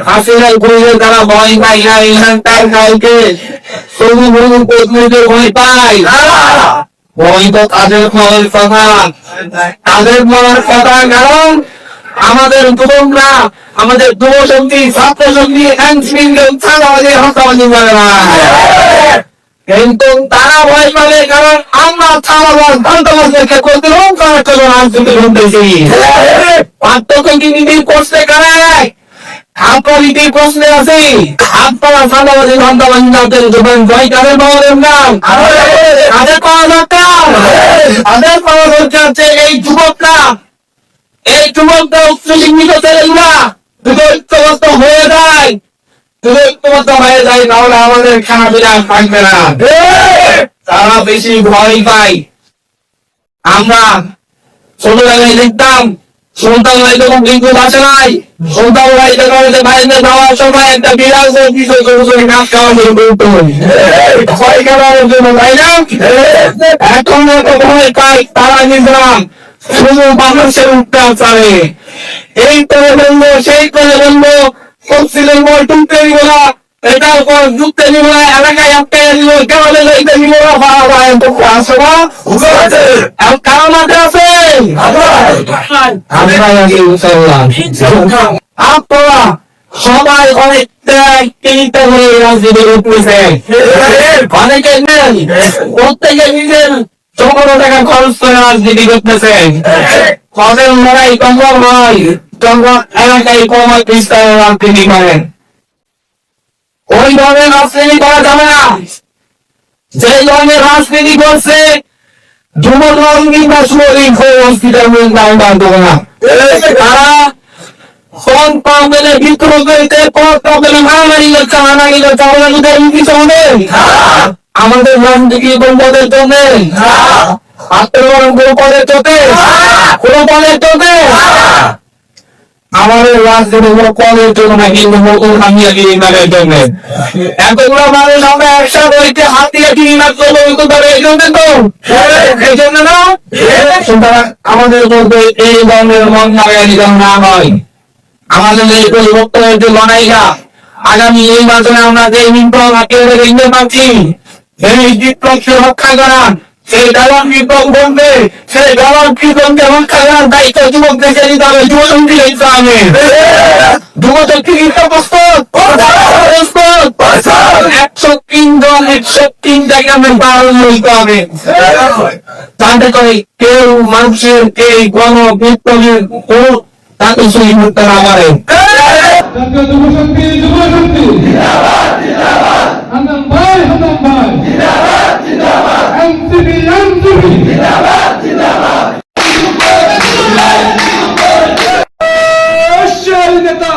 হাসিনার গুলিতে তারা ভয় পায় না, এখানকার কাউকে শুধু প্রতিনিধিদের ভয় পায়। ভয় তো তাদের ভয়ের কথা, তাদের মনের কথা। কারণ আমাদের যুবকরা, আমাদের যুব শক্তি, ছাত্র শক্তি চাঁদাবাজি হত্যাবাজি করে না, কিন্তু তারা ভয় পাবে কারণ আমরা চাঁদাবাজ ধ্বংসবাজদেরকে প্রতিরোধ করার জন্য রাজনীতি করতেছি। পার্থক্য কি নীতির প্রশ্নে কারায়? আপনার নীতির প্রশ্নে আছে। আপনারা চাঁদাবাজি ধ্বংসবাজি যাদের যুবক ভয় কাদের পাওয়া দরকার, তাদের পাওয়া দরকার, তাদের পাওয়া দরকার যে এই যুবকরা, এই যুবকরা উচ্চশিক্ষিত ছেলেগুলা যদি ঐক্যবদ্ধ হয়ে যায়, যদি ঐক্যবদ্ধ হয়ে যায় তাহলে আমাদের খানা পিনা থাকবে না। তারা বেশি ভয় পায়। আমরা ছোটবেলায় দেখতাম সন্তান ভাই তখন কিন্তু বাসে নাই, সন্তান ভাই তখন বাইরে যাওয়ার সময় একটা বিড়াল কাজ খাওয়া শুরু করতো ভয় খাওয়ার জন্য, তাই না? এখন এত ভয় পাই তারা নিলাম শুধু মানুষের উত্তাপ চালে। এই করে বললো, সেই করে বললো, করছিলেন বল টুকতে দিব না, এটার পর যুক্তে দিব না, এলাকায় আটকে দিব, কেমন এইটা দিব না, আসে না কারণ আছে। আপনারা সবাই অনেক চিন্তা করে রাজনীতি করতেছে, অনেকে নেন প্রত্যেকে নিজের চৌকোনো টাকা খরচ করে রাজনীতি করতেছে। কদের লড়াই কখন হয় তখন এলাকায় কমার বিস্তারে রাজনীতি করেন। ওই ধরনের রাজনীতি করা যাবে না। যে ধরনের রাজনীতি করছে যুবক কিংবা সুরীন হসপিটাল দেবে না। তারা ফোন পাবেলে বিদ্রোহ করিতে, পথ পাবেলে মারামারি করছে, হানাহানি করছে, আমাদের রাজনীতি বন্ধদের জন্য আত্মগ্রহণ কোনো পদের চোখে, কোনো পদের চোখে আমাদের রাজনীতি কোনো পদের জন্য না, কিন্তু নতুন হামিয়াগিরি নামের জন্য। এতগুলো মানুষ আমরা একসাথে হইতে হাতিয়া কিনি না করবো এই জন্য তো, এই জন্য না। সুতরাং আমাদের মধ্যে এই ধরনের মন লাগাই না হয়। আমাদের এই পরিবর্তনের যে লড়াইটা আগামী এই মাসে আমরা যে বিপ্লব ইংরেজ পাচ্ছি, এই বিপ্লবকে রক্ষা করা, সেই ডালার বিপ্লব বলবে, সেই ডালার বিপ্লবকে রক্ষা করার দায়িত্ব যুবকদেরকে দিতে হবে, যুবশক্তি দিতে হবে। যুবশক্তি দিতে প্রস্তুত 103 জন, 103 জায়গায় আমরা পালন করতে হবে, যাতে করে কেউ মানুষের এই গণ বিপ্লবের তাকে সেই মুক্ত না পারে। যুবশক্তি যুবশক্তি হাসান ভাই, হাসান ভাই এনসিপি এনসিপি নেতা